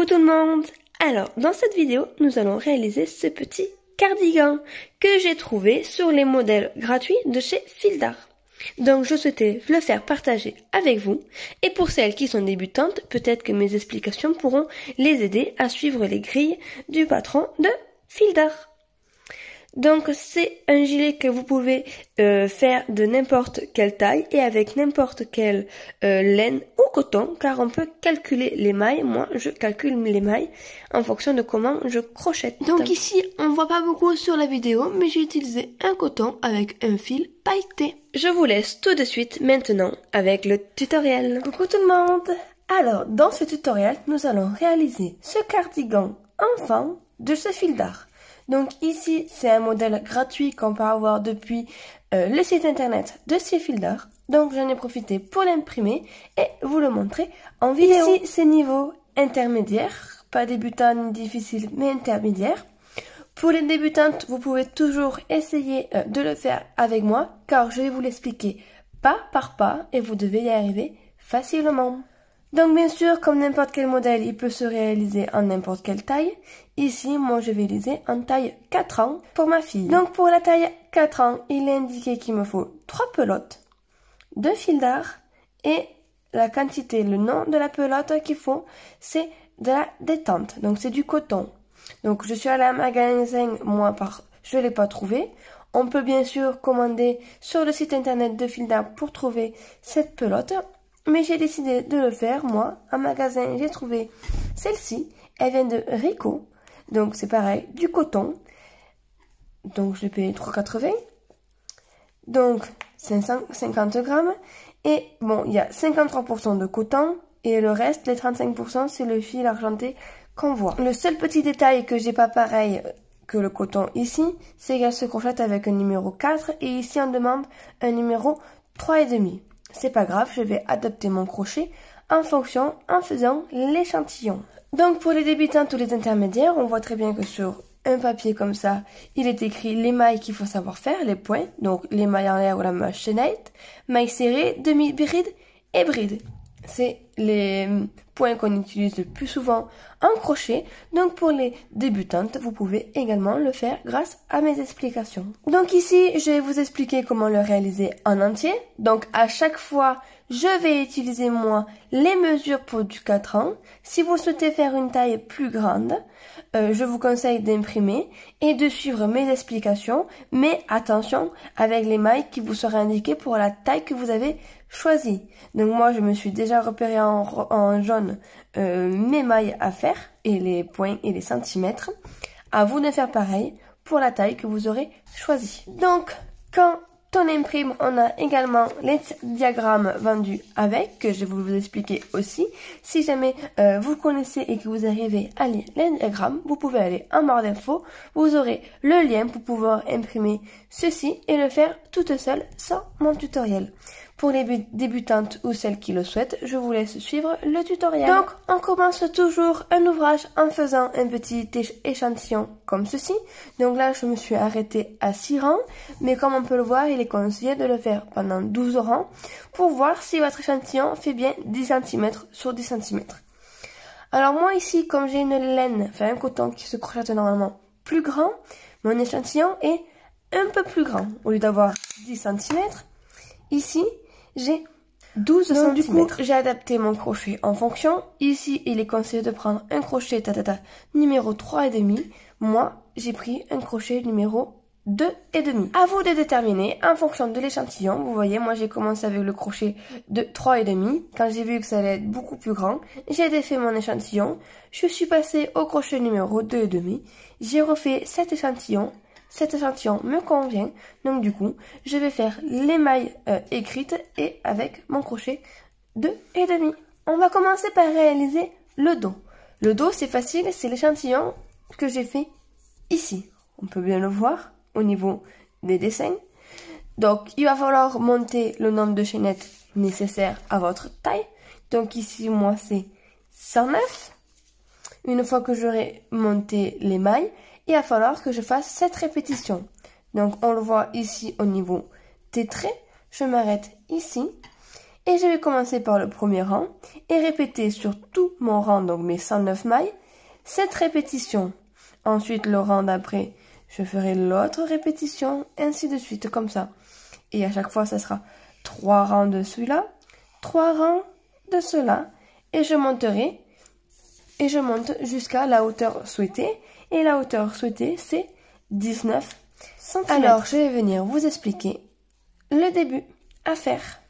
tout le monde! Alors, dans cette vidéo, nous allons réaliser ce petit cardigan que j'ai trouvé sur les modèles gratuits de chez Fildar. Donc, je souhaitais le faire partager avec vous. Et pour celles qui sont débutantes, peut-être que mes explications pourront les aider à suivre les grilles du patron de Fildar. Donc c'est un gilet que vous pouvez faire de n'importe quelle taille et avec n'importe quelle laine ou coton, car on peut calculer les mailles. Moi je calcule les mailles en fonction de comment je crochette. Donc ici on voit pas beaucoup sur la vidéo, mais j'ai utilisé un coton avec un fil pailleté. Je vous laisse tout de suite maintenant avec le tutoriel. Coucou tout le monde! Alors dans ce tutoriel nous allons réaliser ce cardigan enfant de chez Fildar. Donc ici, c'est un modèle gratuit qu'on peut avoir depuis le site internet de chez Fildar. Donc j'en ai profité pour l'imprimer et vous le montrer en vidéo. Ici, c'est niveau intermédiaire, pas débutant ni difficile, mais intermédiaire. Pour les débutantes, vous pouvez toujours essayer de le faire avec moi, car je vais vous l'expliquer pas par pas et vous devez y arriver facilement. Donc bien sûr, comme n'importe quel modèle, il peut se réaliser en n'importe quelle taille. Ici, moi je vais réaliser en taille 4 ans pour ma fille. Donc pour la taille 4 ans, il est indiqué qu'il me faut 3 pelotes, 2 fils d'art et la quantité, le nom de la pelote qu'il faut, c'est de la détente. Donc c'est du coton. Donc je suis allée à un magasin, je ne l'ai pas trouvé. On peut bien sûr commander sur le site internet de Fildar pour trouver cette pelote. Mais j'ai décidé de le faire, moi. En magasin, j'ai trouvé celle-ci. Elle vient de Rico. Donc, c'est pareil, du coton. Donc, je l'ai payé 3,80. Donc, 550 grammes. Et bon, il y a 53% de coton. Et le reste, les 35%, c'est le fil argenté qu'on voit. Le seul petit détail que j'ai pas pareil que le coton ici, c'est qu'elle se crochette avec un numéro 4. Et ici, on demande un numéro 3,5. C'est pas grave, je vais adapter mon crochet en faisant l'échantillon. Donc pour les débutantes ou les intermédiaires, on voit très bien que sur un papier comme ça, il est écrit les mailles qu'il faut savoir faire, les points. Donc les mailles en l'air ou la chaînette, mailles serrées, demi-bride et bride. C'est les points qu'on utilise le plus souvent en crochet. Donc pour les débutantes, vous pouvez également le faire grâce à mes explications. Donc ici, je vais vous expliquer comment le réaliser en entier. Donc à chaque fois, je vais utiliser moi les mesures pour du 4 ans. Si vous souhaitez faire une taille plus grande, je vous conseille d'imprimer et de suivre mes explications. Mais attention avec les mailles qui vous seraient indiquées pour la taille que vous avez choisie. Donc moi, je me suis déjà repéré en jaune mes mailles à faire et les points et les centimètres. À vous de faire pareil pour la taille que vous aurez choisie. Donc, quand on imprime, on a également les diagrammes vendus avec, que je vais vous expliquer aussi. Si jamais vous connaissez et que vous arrivez à lire les diagrammes, vous pouvez aller en barre d'infos. Vous aurez le lien pour pouvoir imprimer ceci et le faire toute seule sans mon tutoriel. Pour les débutantes ou celles qui le souhaitent, je vous laisse suivre le tutoriel. Donc, on commence toujours un ouvrage en faisant un petit échantillon comme ceci. Donc là, je me suis arrêtée à 6 rangs, mais comme on peut le voir, il est conseillé de le faire pendant 12 rangs pour voir si votre échantillon fait bien 10 cm sur 10 cm. Alors moi ici, comme j'ai une laine, enfin un coton qui se crochette normalement plus grand, mon échantillon est un peu plus grand. Au lieu d'avoir 10 cm, ici, j'ai 12 cm. Du coup, j'ai adapté mon crochet en fonction. Ici, il est conseillé de prendre un crochet numéro 3,5. Moi, j'ai pris un crochet numéro 2,5. À vous de déterminer en fonction de l'échantillon. Vous voyez, moi, j'ai commencé avec le crochet de 3,5. Quand j'ai vu que ça allait être beaucoup plus grand, j'ai défait mon échantillon. Je suis passée au crochet numéro 2,5. J'ai refait cet échantillon. Cet échantillon me convient, donc du coup, je vais faire les mailles écrites et avec mon crochet 2,5. On va commencer par réaliser le dos. Le dos, c'est facile, c'est l'échantillon que j'ai fait ici. On peut bien le voir au niveau des dessins. Donc, il va falloir monter le nombre de chaînettes nécessaires à votre taille. Donc ici, moi, c'est 109. Une fois que j'aurai monté les mailles, il va falloir que je fasse 7 répétitions. Donc, on le voit ici au niveau des traits. Je m'arrête ici. Et je vais commencer par le premier rang et répéter sur tout mon rang, donc mes 109 mailles, cette répétition. Ensuite, le rang d'après, je ferai l'autre répétition, ainsi de suite, comme ça. Et à chaque fois, ça sera 3 rangs de celui-là, 3 rangs de cela, et je monterai, et je monte jusqu'à la hauteur souhaitée, et la hauteur souhaitée, c'est 19 cm. Alors, je vais venir vous expliquer le début à faire.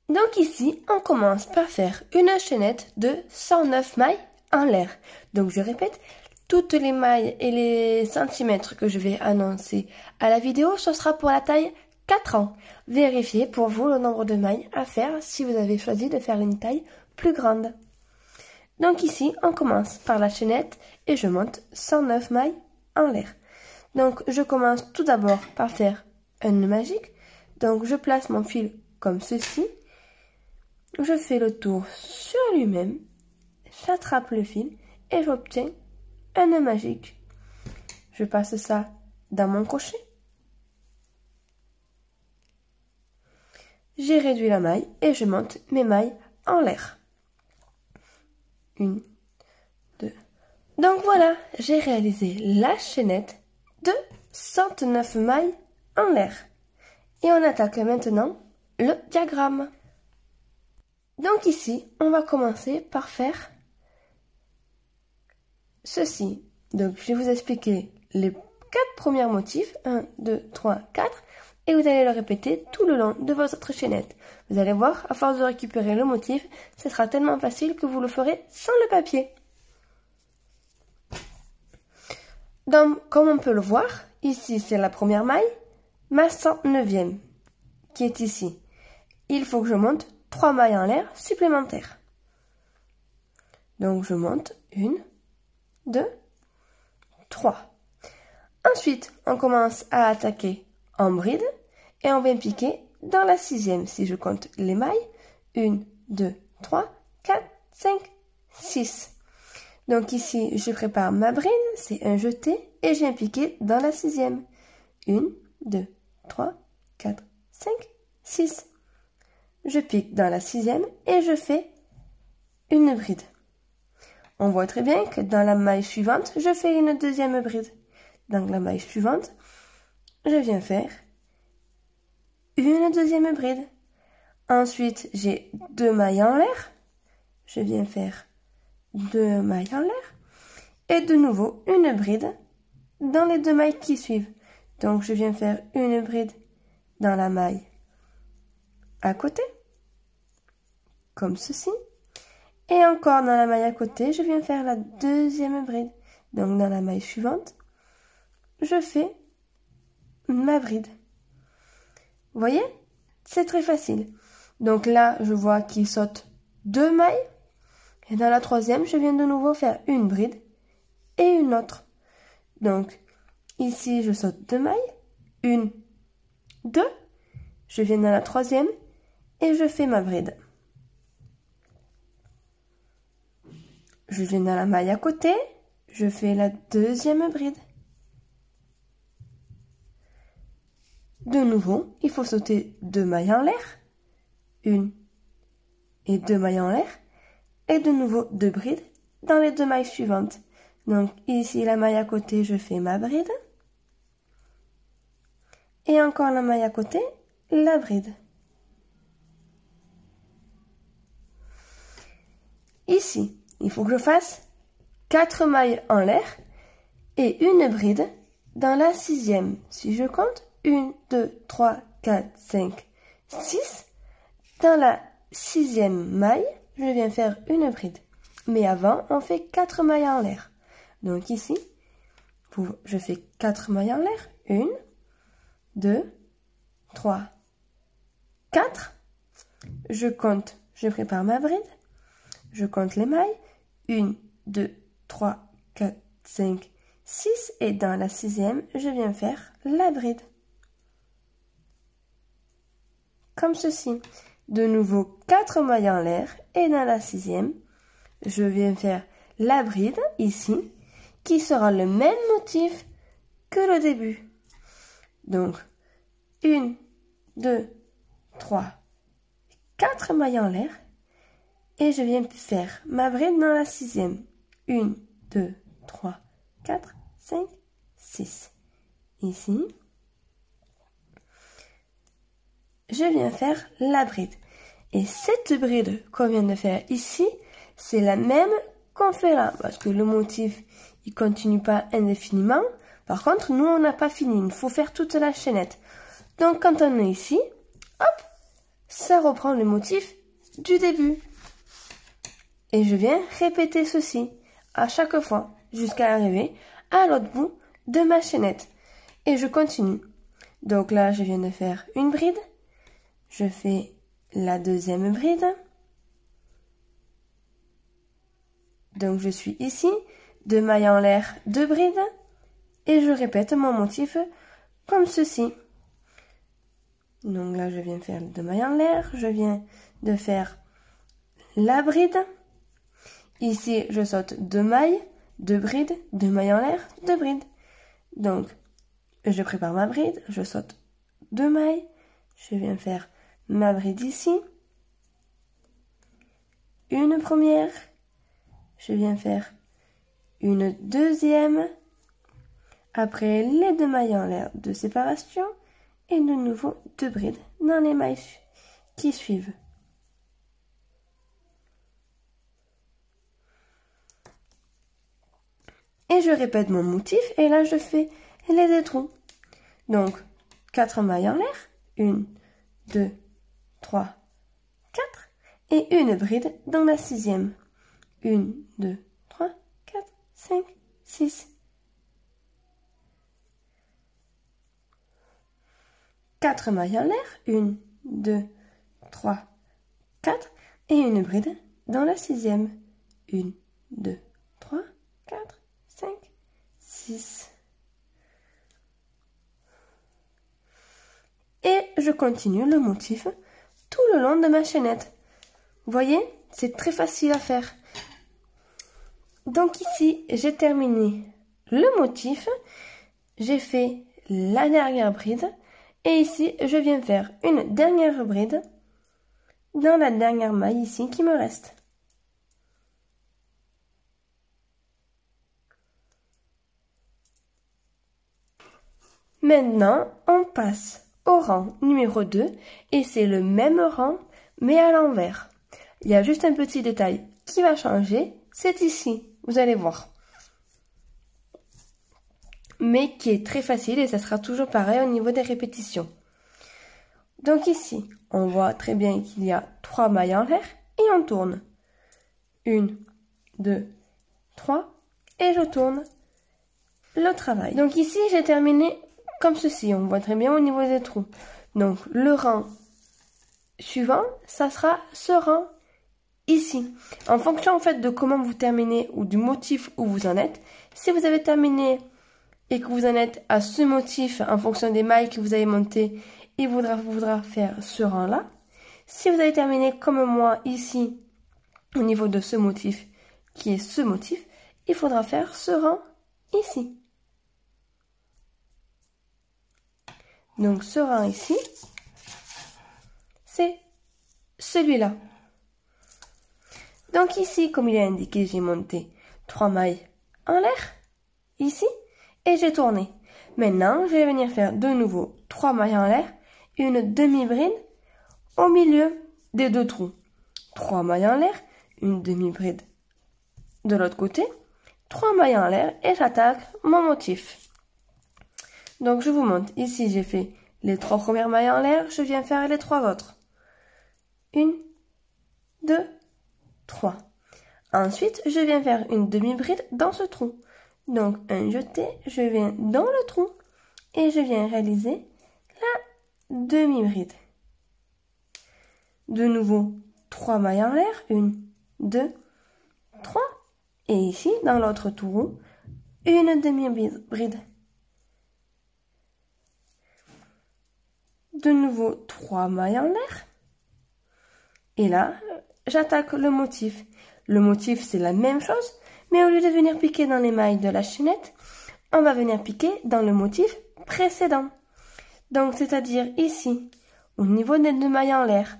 Donc ici, on commence par faire une chaînette de 109 mailles en l'air. Donc je répète, toutes les mailles et les centimètres que je vais annoncer à la vidéo, ce sera pour la taille 4 ans. Vérifiez pour vous le nombre de mailles à faire si vous avez choisi de faire une taille plus grande. Donc ici, on commence par la chaînette et je monte 109 mailles en l'air. Donc je commence tout d'abord par faire un nœud magique. Donc je place mon fil comme ceci. Je fais le tour sur lui-même, j'attrape le fil et j'obtiens un nœud magique. Je passe ça dans mon crochet. J'ai réduit la maille et je monte mes mailles en l'air. 1, 2. Donc voilà, j'ai réalisé la chaînette de 109 mailles en l'air. Et on attaque maintenant le diagramme. Donc ici, on va commencer par faire ceci. Donc je vais vous expliquer les 4 premiers motifs. 1, 2, 3, 4. Et vous allez le répéter tout le long de votre chaînette. Vous allez voir, à force de récupérer le motif, ce sera tellement facile que vous le ferez sans le papier. Donc, comme on peut le voir, ici c'est la première maille, ma 109e qui est ici. Il faut que je monte 3 mailles en l'air supplémentaires. Donc je monte 1, 2, 3. Ensuite, on commence à attaquer en bride et on vient piquer dans la 6e. Si je compte les mailles, 1, 2, 3, 4, 5, 6. Donc ici, je prépare ma bride, c'est un jeté et je viens piquer dans la 6e. 1, 2, 3, 4, 5, 6. Je pique dans la 6e et je fais une bride. On voit très bien que dans la maille suivante, je fais une deuxième bride. Dans la maille suivante, je viens faire une deuxième bride. Ensuite, j'ai 2 mailles en l'air. Je viens faire 2 mailles en l'air. Et de nouveau, une bride dans les 2 mailles qui suivent. Donc, je viens faire une bride dans la maille à côté, comme ceci. Et encore dans la maille à côté, je viens faire la deuxième bride. Donc dans la maille suivante, je fais ma bride. Vous voyez? C'est très facile. Donc là, je vois qu'il saute 2 mailles. Et dans la 3e, je viens de nouveau faire une bride et une autre. Donc ici, je saute 2 mailles. 1, 2. Je viens dans la 3e et je fais ma bride. Je viens dans la maille à côté, je fais la deuxième bride. De nouveau, il faut sauter 2 mailles en l'air. 1 et 2 mailles en l'air. Et de nouveau 2 brides dans les 2 mailles suivantes. Donc ici, la maille à côté, je fais ma bride. Et encore la maille à côté, la bride. Ici, il faut que je fasse 4 mailles en l'air et une bride dans la 6e. Si je compte, 1, 2, 3, 4, 5, 6. Dans la 6e maille, je viens faire une bride. Mais avant, on fait 4 mailles en l'air. Donc ici, je fais 4 mailles en l'air. 1, 2, 3, 4. Je compte, je prépare ma bride. Je compte les mailles. 1, 2, 3, 4, 5, 6. Et dans la 6e, je viens faire la bride. Comme ceci. De nouveau 4 mailles en l'air. Et dans la 6e, je viens faire la bride, ici, qui sera le même motif que le début. Donc, 1, 2, 3, 4 mailles en l'air et je viens faire ma bride dans la 6e. 1, 2, 3, 4, 5, 6. Ici, je viens faire la bride. Et cette bride qu'on vient de faire ici, c'est la même qu'on fait là, parce que le motif, il continue pas indéfiniment. Par contre, nous, on n'a pas fini, il faut faire toute la chaînette. Donc, quand on est ici, hop, ça reprend le motif du début. Et je viens répéter ceci à chaque fois, jusqu'à arriver à l'autre bout de ma chaînette. Et je continue. Donc là, je viens de faire une bride. Je fais la 2e bride. Donc je suis ici, 2 mailles en l'air, 2 brides. Et je répète mon motif comme ceci. Donc là, je viens faire 2 mailles en l'air. Je viens de faire la bride. Ici, je saute 2 mailles, 2 brides, 2 mailles en l'air, 2 brides. Donc, je prépare ma bride, je saute 2 mailles, je viens faire ma bride ici. Une première, je viens faire une 2e. Après les 2 mailles en l'air de séparation et de nouveau 2 brides dans les mailles qui suivent. Et je répète mon motif et là je fais les 2 trous. Donc 4 mailles en l'air, 1, 2, 3, 4 et une bride dans la 6e. 1, 2, 3, 4, 5, 6. 4 mailles en l'air, 1, 2, 3, 4 et une bride dans la 6e. 1, 2, 3, 4, 5, 6. Et je continue le motif tout le long de ma chaînette. Vous voyez, c'est très facile à faire. Donc ici, j'ai terminé le motif. J'ai fait la dernière bride. Et ici, je viens faire une dernière bride dans la dernière maille ici qui me reste. Maintenant, on passe au rang numéro 2 et c'est le même rang mais à l'envers. Il y a juste un petit détail qui va changer, c'est ici, vous allez voir. Mais qui est très facile et ça sera toujours pareil au niveau des répétitions. Donc ici, on voit très bien qu'il y a 3 mailles en l'air et on tourne. 1, 2, 3 et je tourne le travail. Donc ici, j'ai terminé comme ceci, on voit très bien au niveau des trous. Donc le rang suivant, ça sera ce rang ici. En fonction en fait de comment vous terminez ou du motif où vous en êtes, si vous avez terminé et que vous en êtes à ce motif en fonction des mailles que vous avez montées, il voudra faire ce rang-là. Si vous avez terminé comme moi ici, au niveau de ce motif, qui est ce motif, il faudra faire ce rang ici. Donc ce rang ici, c'est celui-là. Donc ici, comme il est indiqué, j'ai monté 3 mailles en l'air, ici, et j'ai tourné. Maintenant, je vais venir faire de nouveau 3 mailles en l'air, une demi-bride au milieu des 2 trous. 3 mailles en l'air, une demi-bride de l'autre côté, 3 mailles en l'air et j'attaque mon motif. Donc je vous montre, ici j'ai fait les 3 premières mailles en l'air, je viens faire les 3 autres. 1, 2, 3. Ensuite, je viens faire une demi-bride dans ce trou. Donc un jeté, je viens dans le trou et je viens réaliser la demi-bride. De nouveau, 3 mailles en l'air, 1, 2, 3. Et ici, dans l'autre trou, une demi-bride. De nouveau, 3 mailles en l'air. Et là, j'attaque le motif. Le motif, c'est la même chose, mais au lieu de venir piquer dans les mailles de la chaînette, on va venir piquer dans le motif précédent. Donc, c'est-à-dire ici, au niveau des 2 mailles en l'air,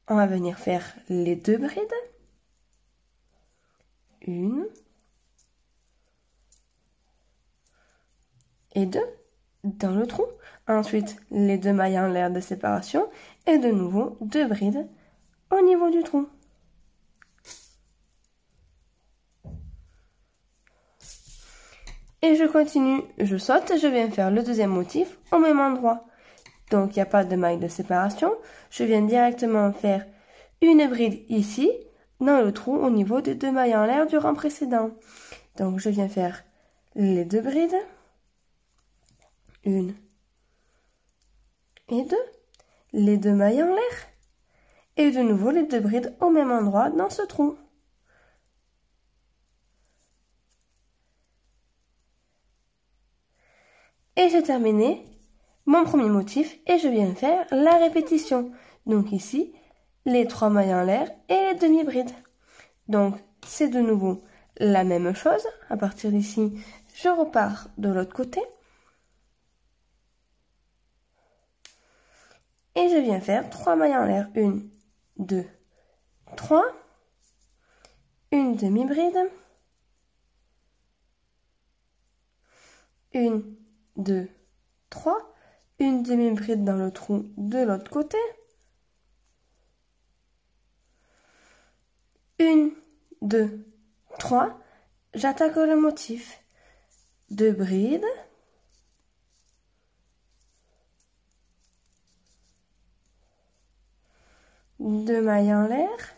on va venir faire les 2 brides. 1 et 2 dans le trou. Ensuite, les 2 mailles en l'air de séparation et de nouveau 2 brides au niveau du trou. Et je continue, je saute, je viens faire le deuxième motif au même endroit. Donc, il n'y a pas de maille de séparation. Je viens directement faire une bride ici, dans le trou, au niveau des 2 mailles en l'air du rang précédent. Donc, je viens faire les 2 brides. 1 et 2. Les 2 mailles en l'air. Et de nouveau, les 2 brides au même endroit dans ce trou. Et j'ai terminé mon premier motif et je viens faire la répétition. Donc ici, les 3 mailles en l'air et les demi-brides. Donc c'est de nouveau la même chose. À partir d'ici, je repars de l'autre côté. Et je viens faire 3 mailles en l'air. 1, 2, 3. Une demi-bride. 1, 2, 3. Une demi-bride dans le trou de l'autre côté. 1, 2, 3. J'attaque le motif. 2 brides. 2 mailles en l'air.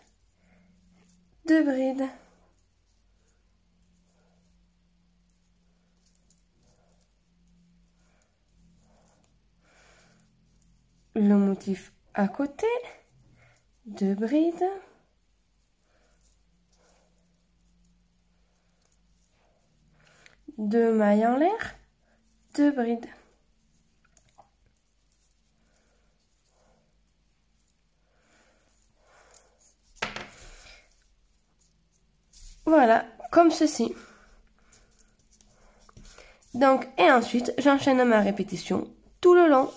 2 brides. Le motif à côté, 2 brides, 2 mailles en l'air, 2 brides. Voilà, comme ceci. Donc, et ensuite, j'enchaîne ma répétition tout le long.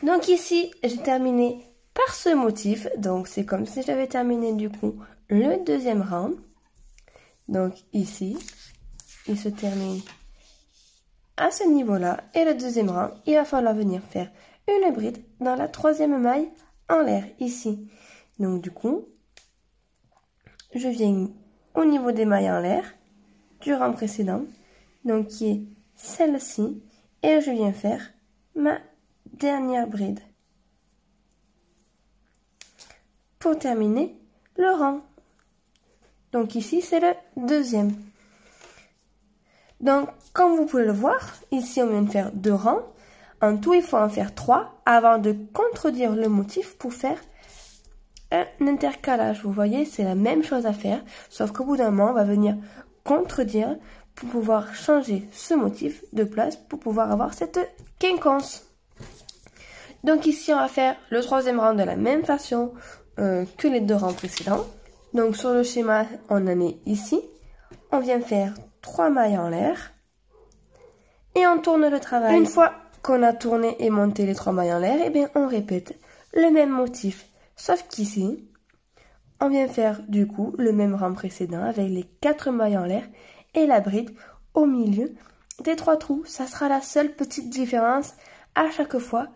Donc ici, j'ai terminé par ce motif. Donc c'est comme si j'avais terminé du coup le deuxième rang. Donc ici, il se termine à ce niveau-là. Et le deuxième rang, il va falloir venir faire une bride dans la 3e maille en l'air ici. Donc du coup, je viens au niveau des mailles en l'air du rang précédent. Donc qui est celle-ci. Et je viens faire ma dernière bride pour terminer le rang. Donc ici c'est le deuxième. Donc comme vous pouvez le voir, ici on vient de faire 2 rangs. En tout il faut en faire 3 avant de contredire le motif pour faire un intercalage. Vous voyez, c'est la même chose à faire, sauf qu'au bout d'un moment on va venir contredire pour pouvoir changer ce motif de place pour pouvoir avoir cette quinconce. Donc ici, on va faire le 3e rang de la même façon que les 2 rangs précédents. Donc sur le schéma, on en est ici. On vient faire 3 mailles en l'air. Et on tourne le travail. Une fois qu'on a tourné et monté les 3 mailles en l'air, eh bien on répète le même motif. Sauf qu'ici, on vient faire du coup le même rang précédent avec les 4 mailles en l'air et la bride au milieu des 3 trous. Ça sera la seule petite différence à chaque fois.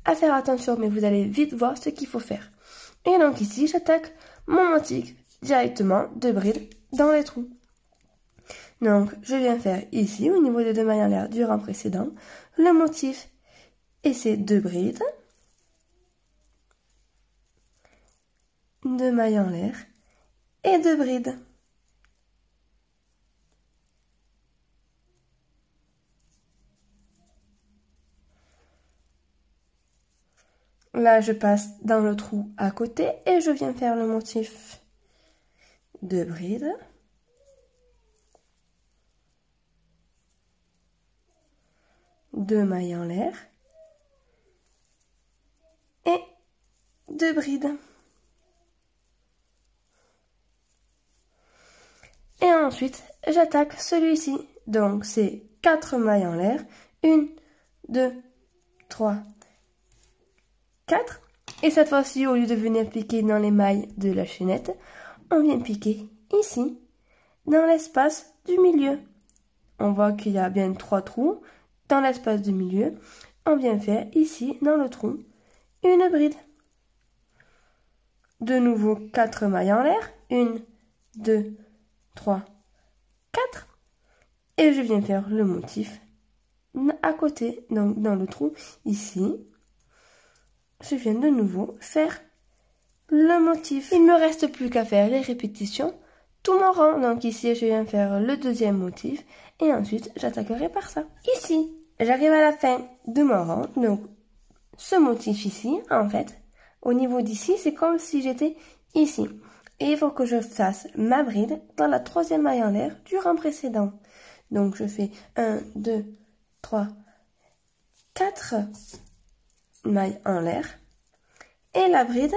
À faire attention, mais vous allez vite voir ce qu'il faut faire. Et donc ici, j'attaque mon motif directement de bride dans les trous. Donc, je viens faire ici, au niveau des 2 mailles en l'air du rang précédent, le motif et ces 2 brides, 2 mailles en l'air et 2 brides. Là, je passe dans le trou à côté et je viens faire le motif de bride. Deux mailles en l'air. Et 2 brides. Et ensuite, j'attaque celui-ci. Donc, c'est 4 mailles en l'air. 1, 2, 3, 4. Et cette fois-ci, au lieu de venir piquer dans les mailles de la chaînette, on vient piquer ici, dans l'espace du milieu. On voit qu'il y a bien 3 trous dans l'espace du milieu. On vient faire ici, dans le trou, une bride. De nouveau 4 mailles en l'air. 1, 2, 3, 4. Et je viens faire le motif à côté, donc dans le trou, ici. Je viens de nouveau faire le motif. Il ne me reste plus qu'à faire les répétitions tout mon rang. Donc ici, je viens faire le deuxième motif et ensuite, j'attaquerai par ça. Ici, j'arrive à la fin de mon rang. Donc, ce motif ici, en fait, au niveau d'ici, c'est comme si j'étais ici. Et il faut que je fasse ma bride dans la troisième maille en l'air du rang précédent. Donc, je fais 1, 2, 3, 4 mailles en l'air. Et la bride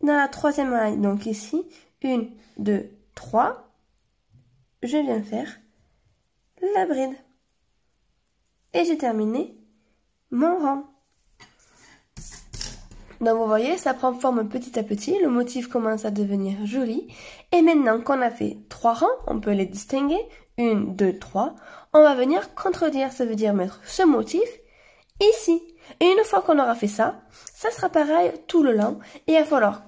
dans la troisième maille. Donc ici, 1, 2, 3. Je viens faire la bride. Et j'ai terminé mon rang. Donc vous voyez, ça prend forme petit à petit, le motif commence à devenir joli. Et maintenant qu'on a fait 3 rangs, on peut les distinguer, 1, 2, 3, on va venir contredire, ça veut dire mettre ce motif ici. Et une fois qu'on aura fait ça, ça sera pareil tout le long, et il va falloir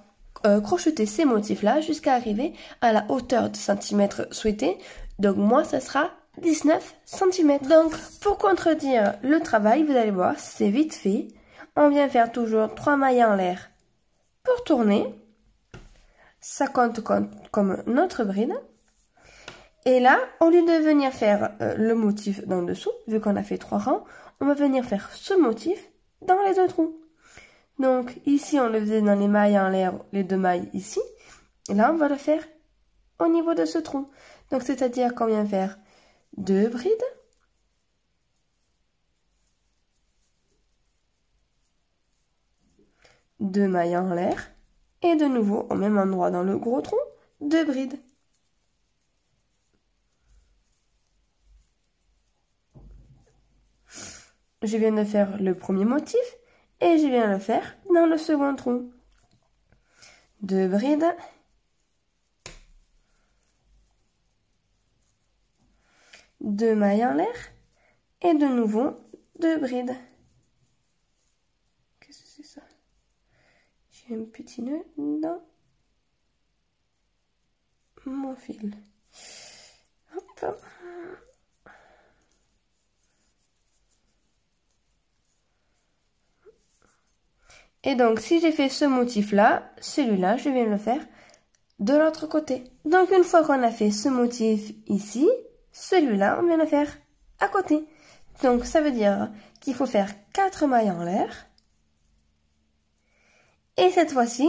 crocheter ces motifs-là jusqu'à arriver à la hauteur de centimètres souhaitée. Donc moi, ça sera 19 cm. Donc pour contredire le travail, vous allez voir, c'est vite fait. On vient faire toujours 3 mailles en l'air pour tourner. Ça compte comme notre bride. Et là, au lieu de venir faire le motif dans le dessous, vu qu'on a fait 3 rangs, on va venir faire ce motif dans les 2 trous. Donc ici, on le faisait dans les mailles en l'air, les 2 mailles ici. Et là, on va le faire au niveau de ce trou. Donc c'est-à-dire qu'on vient faire 2 brides. Deux mailles en l'air et de nouveau au même endroit dans le gros trou, 2 brides. Je viens de faire le premier motif et je viens le faire dans le second trou. 2 brides. Deux mailles en l'air et de nouveau 2 brides. Qu'est-ce que c'est ça? J'ai un petit nœud dans mon fil. Hop. Et donc, si j'ai fait ce motif-là, celui-là, je viens le faire de l'autre côté. Donc, une fois qu'on a fait ce motif ici, celui-là, on vient le faire à côté. Donc, ça veut dire qu'il faut faire 4 mailles en l'air. Et cette fois-ci,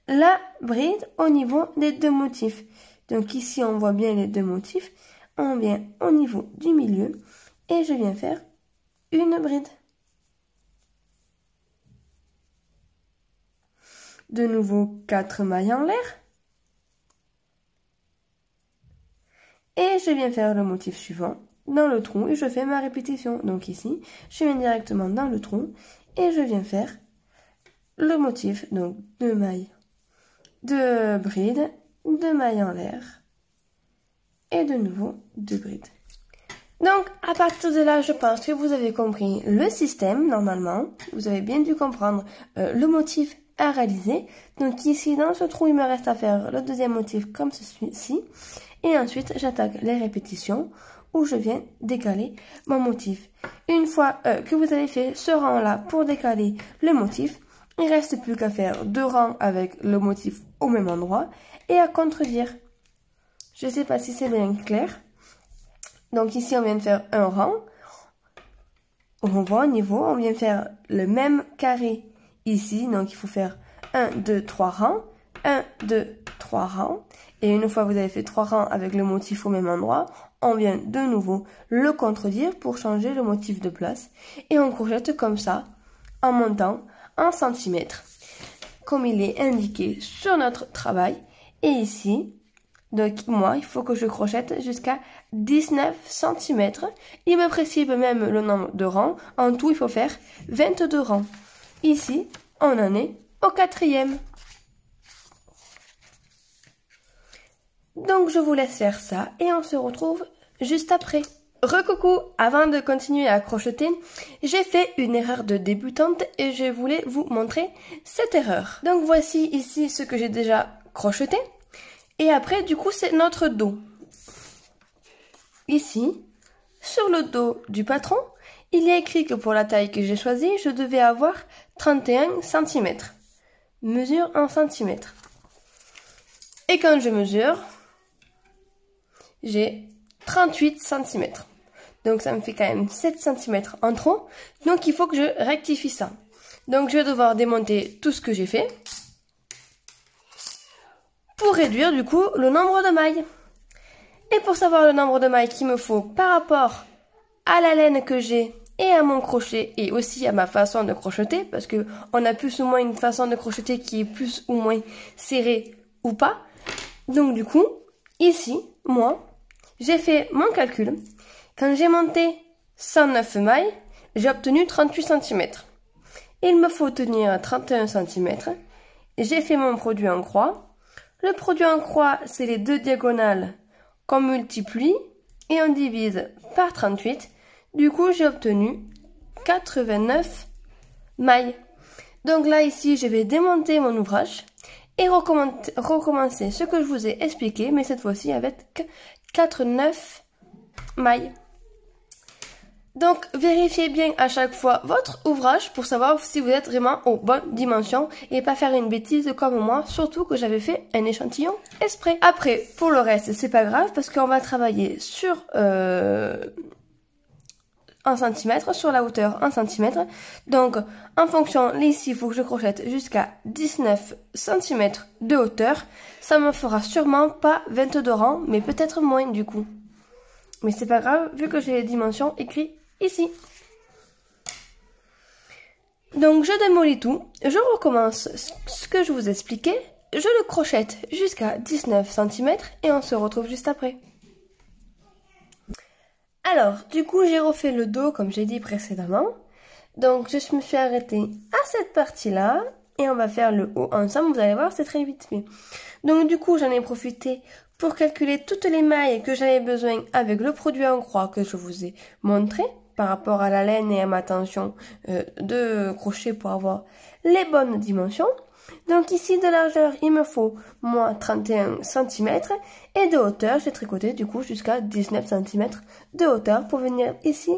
la bride au niveau des 2 motifs. Donc ici, on voit bien les 2 motifs. On vient au niveau du milieu et je viens faire une bride. De nouveau, 4 mailles en l'air. Et je viens faire le motif suivant dans le trou et je fais ma répétition. Donc ici, je viens directement dans le trou et je viens faire le motif, donc 2 mailles, 2 brides, 2 mailles en l'air et de nouveau 2 brides. Donc à partir de là, je pense que vous avez compris le système normalement. Vous avez bien dû comprendre le motif à réaliser. Donc ici dans ce trou, il me reste à faire le deuxième motif comme ceci et ensuite j'attaque les répétitions où je viens décaler mon motif. Une fois que vous avez fait ce rang là pour décaler le motif, il ne reste plus qu'à faire 2 rangs avec le motif au même endroit et à contredire. Je ne sais pas si c'est bien clair. Donc ici, on vient de faire un rang. On voit au niveau, on vient faire le même carré ici. Donc il faut faire 1, 2, 3 rangs. 1, 2, 3 rangs. Et une fois que vous avez fait 3 rangs avec le motif au même endroit, on vient de nouveau le contredire pour changer le motif de place. Et on crochette comme ça, en montant en centimètres, comme il est indiqué sur notre travail. Et ici, donc moi, il faut que je crochette jusqu'à 19 cm. Il me précise même le nombre de rangs. En tout, il faut faire 22 rangs. Ici, on en est au 4e. Donc je vous laisse faire ça et on se retrouve juste après. Recoucou, avant de continuer à crocheter, j'ai fait une erreur de débutante et je voulais vous montrer cette erreur. Donc voici ici ce que j'ai déjà crocheté et après du coup c'est notre dos. Ici, sur le dos du patron, il y a écrit que pour la taille que j'ai choisie, je devais avoir 31 cm. Mesure en centimètres. Et quand je mesure, j'ai 38 cm. Donc ça me fait quand même 7 cm en trop. Donc il faut que je rectifie ça. Donc je vais devoir démonter tout ce que j'ai fait pour réduire du coup le nombre de mailles. Et pour savoir le nombre de mailles qu'il me faut par rapport à la laine que j'ai et à mon crochet et aussi à ma façon de crocheter, parce que on a plus ou moins une façon de crocheter qui est plus ou moins serrée ou pas. Donc du coup, ici, moi, j'ai fait mon calcul. Quand j'ai monté 109 mailles, j'ai obtenu 38 cm. Il me faut tenir 31 cm. J'ai fait mon produit en croix. Le produit en croix, c'est les deux diagonales qu'on multiplie et on divise par 38. Du coup, j'ai obtenu 89 mailles. Donc là, ici, je vais démonter mon ouvrage et recommencer ce que je vous ai expliqué, mais cette fois-ci avec 89 mailles. Donc, vérifiez bien à chaque fois votre ouvrage pour savoir si vous êtes vraiment aux bonnes dimensions et pas faire une bêtise comme moi, surtout que j'avais fait un échantillon exprès. Après, pour le reste, c'est pas grave parce qu'on va travailler sur en centimètres, sur la hauteur en centimètres. Donc, en fonction, ici, il faut que je crochette jusqu'à 19 cm de hauteur. Ça me fera sûrement pas 22 rangs, mais peut-être moins du coup. Mais c'est pas grave, vu que j'ai les dimensions écrites ici. Donc, je démolis tout. Je recommence ce que je vous expliquais. Je le crochette jusqu'à 19 cm et on se retrouve juste après. Alors, du coup, j'ai refait le dos comme j'ai dit précédemment. Donc, je me suis arrêtée à cette partie-là. Et on va faire le haut ensemble. Vous allez voir, c'est très vite fait. Donc, du coup, j'en ai profité pour calculer toutes les mailles que j'avais besoin avec le produit en croix que je vous ai montré. Par rapport à la laine et à ma tension de crochet pour avoir les bonnes dimensions. Donc ici de largeur, il me faut moi 31 cm et de hauteur, j'ai tricoté du coup jusqu'à 19 cm de hauteur pour venir ici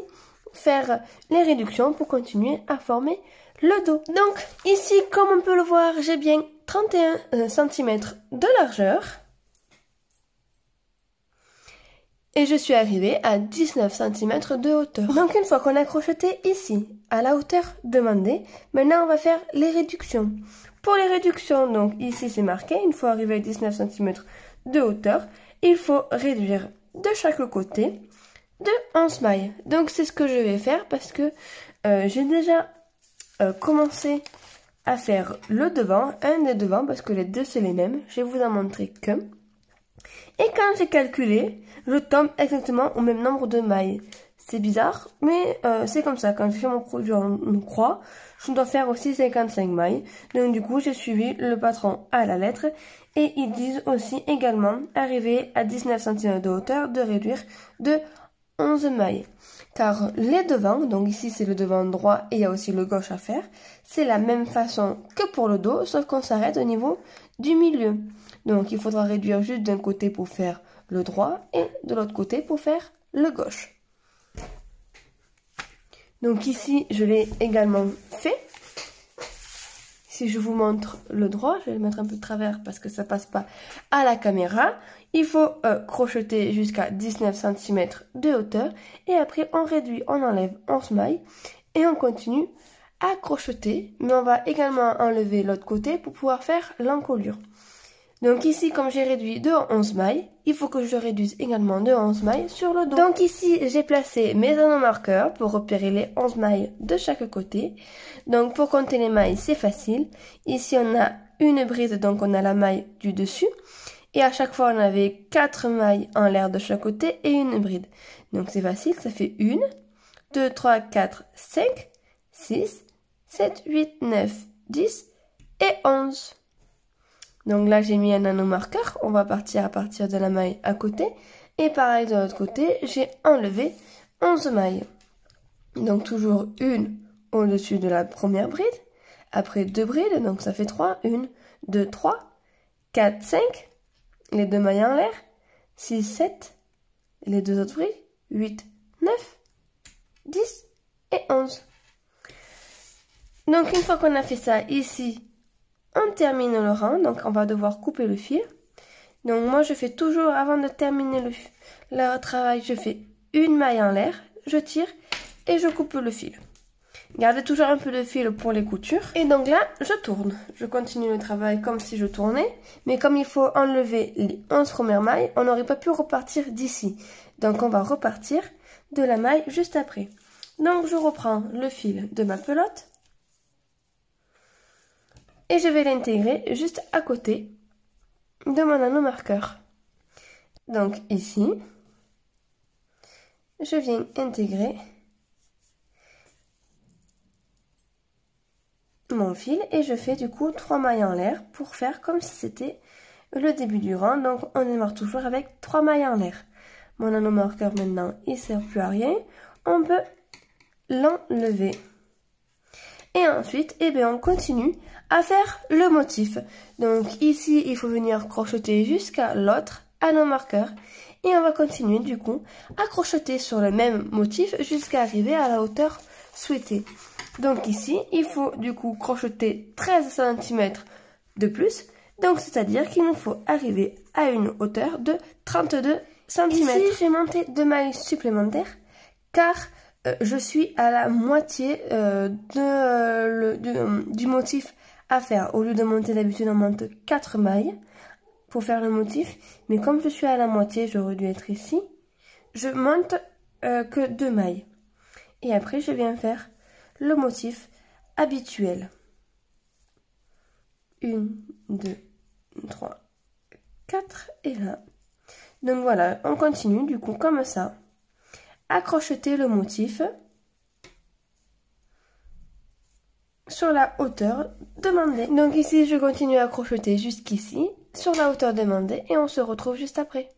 faire les réductions pour continuer à former le dos. Donc ici, comme on peut le voir, j'ai bien 31 cm de largeur. Et je suis arrivée à 19 cm de hauteur. Donc une fois qu'on a crocheté ici, à la hauteur demandée, maintenant on va faire les réductions. Pour les réductions, donc ici c'est marqué, une fois arrivé à 19 cm de hauteur, il faut réduire de chaque côté de 11 mailles. Donc c'est ce que je vais faire parce que j'ai déjà commencé à faire le devant, un des devants, parce que les deux c'est les mêmes. Je vais vous en montrer qu'un. Et quand j'ai calculé, je tombe exactement au même nombre de mailles. C'est bizarre, mais c'est comme ça. Quand je fais mon produit en croix, je dois faire aussi 55 mailles. Donc du coup, j'ai suivi le patron à la lettre. Et ils disent aussi également, arriver à 19 cm de hauteur, de réduire de 11 mailles. Car les devants, donc ici c'est le devant droit et il y a aussi le gauche à faire, c'est la même façon que pour le dos, sauf qu'on s'arrête au niveau du milieu. Donc il faudra réduire juste d'un côté pour faire le droit et de l'autre côté pour faire le gauche. Donc ici je l'ai également fait. Si je vous montre le droit, je vais le mettre un peu de travers parce que ça passe pas à la caméra. Il faut crocheter jusqu'à 19 cm de hauteur et après on réduit, on enlève 11 mailles et on continue à crocheter. Mais on va également enlever l'autre côté pour pouvoir faire l'encolure. Donc ici, comme j'ai réduit de 11 mailles, il faut que je réduise également de 11 mailles sur le dos. Donc ici, j'ai placé mes anneaux marqueurs pour repérer les 11 mailles de chaque côté. Donc pour compter les mailles, c'est facile. Ici, on a une bride, donc on a la maille du dessus. Et à chaque fois, on avait 4 mailles en l'air de chaque côté et une bride. Donc c'est facile, ça fait 1, 2, 3, 4, 5, 6, 7, 8, 9, 10 et 11. Donc là, j'ai mis un nanomarqueur. On va partir à partir de la maille à côté. Et pareil de l'autre côté, j'ai enlevé 11 mailles. Donc toujours une au-dessus de la première bride. Après 2 brides, donc ça fait 3. 1, 2, 3, 4, 5. Les 2 mailles en l'air. 6, 7. Les 2 autres brides. 8, 9, 10 et 11. Donc une fois qu'on a fait ça ici, on termine le rang. Donc on va devoir couper le fil. Donc moi je fais toujours, avant de terminer le travail, je fais une maille en l'air, je tire et je coupe le fil. Gardez toujours un peu de fil pour les coutures. Et donc là, je tourne. Je continue le travail comme si je tournais. Mais comme il faut enlever les 11 premières mailles, on n'aurait pas pu repartir d'ici. Donc on va repartir de la maille juste après. Donc je reprends le fil de ma pelote. Et je vais l'intégrer juste à côté de mon nanomarqueur. Donc ici, je viens intégrer mon fil et je fais du coup 3 mailles en l'air pour faire comme si c'était le début du rang. Donc on démarre toujours avec 3 mailles en l'air. Mon nanomarqueur maintenant il sert plus à rien, on peut l'enlever. Et ensuite, eh bien, on continue à faire le motif. Donc ici, il faut venir crocheter jusqu'à l'autre nanomarqueur. Et on va continuer du coup à crocheter sur le même motif jusqu'à arriver à la hauteur souhaitée. Donc ici, il faut du coup crocheter 13 cm de plus. Donc c'est-à-dire qu'il nous faut arriver à une hauteur de 32 cm. Ici, j'ai monté 2 mailles supplémentaires car je suis à la moitié du motif à faire. Au lieu de monter d'habitude, on monte 4 mailles pour faire le motif. Mais comme je suis à la moitié, j'aurais dû être ici. Je monte que 2 mailles. Et après, je viens faire le motif habituel. 1, 2, 3, 4 et là. Donc voilà, on continue du coup comme ça. À crocheter le motif sur la hauteur demandée. Donc ici, je continue à crocheter jusqu'ici, sur la hauteur demandée, et on se retrouve juste après.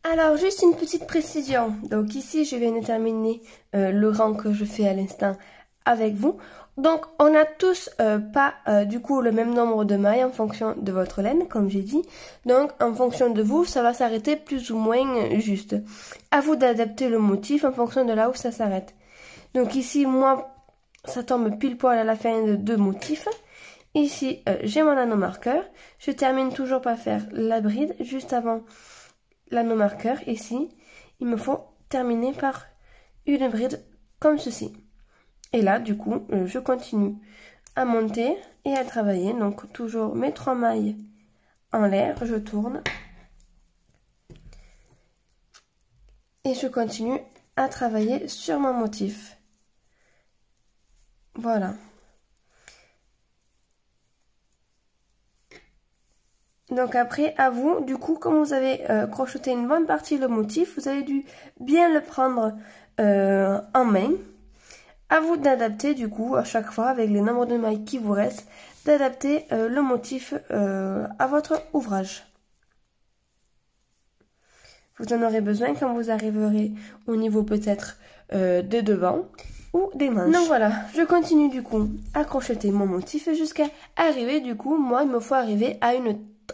Alors, juste une petite précision. Donc ici, je viens de terminer le rang que je fais à l'instant avec vous. Donc, on n'a tous pas du coup le même nombre de mailles en fonction de votre laine, comme j'ai dit. Donc, en fonction de vous, ça va s'arrêter plus ou moins juste. À vous d'adapter le motif en fonction de là où ça s'arrête. Donc ici, moi, ça tombe pile poil à la fin de 2 motifs. Ici, j'ai mon nanomarqueur. Je termine toujours par faire la bride juste avant l'anneau-marqueur. Ici, il me faut terminer par une bride comme ceci. Et là, du coup, je continue à monter et à travailler. Donc, toujours mes 3 mailles en l'air, je tourne. Et je continue à travailler sur mon motif. Voilà. Donc après, à vous, du coup, comme vous avez crocheté une bonne partie le motif, vous avez dû bien le prendre en main. À vous d'adapter, du coup, à chaque fois, avec les nombres de mailles qui vous restent, d'adapter le motif à votre ouvrage. Vous en aurez besoin quand vous arriverez au niveau peut-être de devant ou des manches. Donc voilà, je continue du coup à crocheter mon motif jusqu'à arriver, du coup, moi, il me faut arriver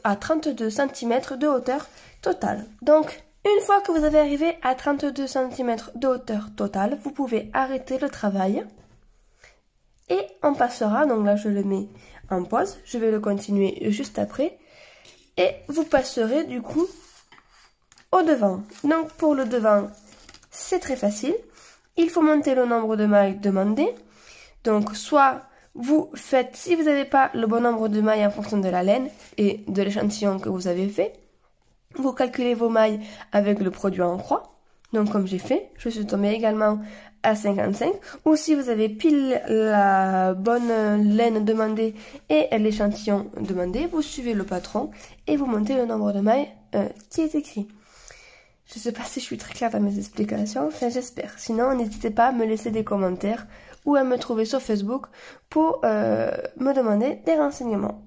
à 32 cm de hauteur totale. Donc, une fois que vous avez arrivé à 32 cm de hauteur totale, vous pouvez arrêter le travail. Et on passera, donc là je le mets en pause, je vais le continuer juste après. Et vous passerez du coup au devant. Donc pour le devant, c'est très facile. Il faut monter le nombre de mailles demandé. Donc soit vous faites, si vous n'avez pas le bon nombre de mailles en fonction de la laine et de l'échantillon que vous avez fait, vous calculez vos mailles avec le produit en croix. Donc comme j'ai fait, je suis tombée également à 55. Ou si vous avez pile la bonne laine demandée et l'échantillon demandé, vous suivez le patron et vous montez le nombre de mailles qui est écrit. Je ne sais pas si je suis très claire dans mes explications, enfin j'espère. Sinon, n'hésitez pas à me laisser des commentaires ou à me trouver sur Facebook pour me demander des renseignements.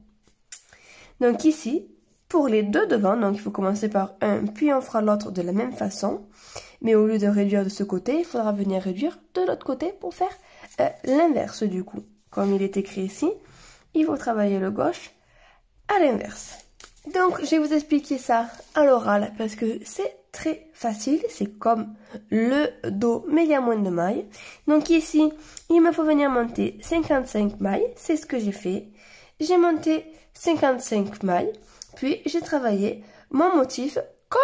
Donc ici, pour les deux devants, donc il faut commencer par un, puis on fera l'autre de la même façon. Mais au lieu de réduire de ce côté, il faudra venir réduire de l'autre côté pour faire l'inverse du coup. Comme il est écrit ici, il faut travailler le gauche à l'inverse. Donc je vais vous expliquer ça à l'oral parce que c'est très facile. C'est comme le dos mais il y a moins de mailles. Donc ici, il me faut venir monter 55 mailles. C'est ce que j'ai fait. J'ai monté 55 mailles. Puis j'ai travaillé mon motif comme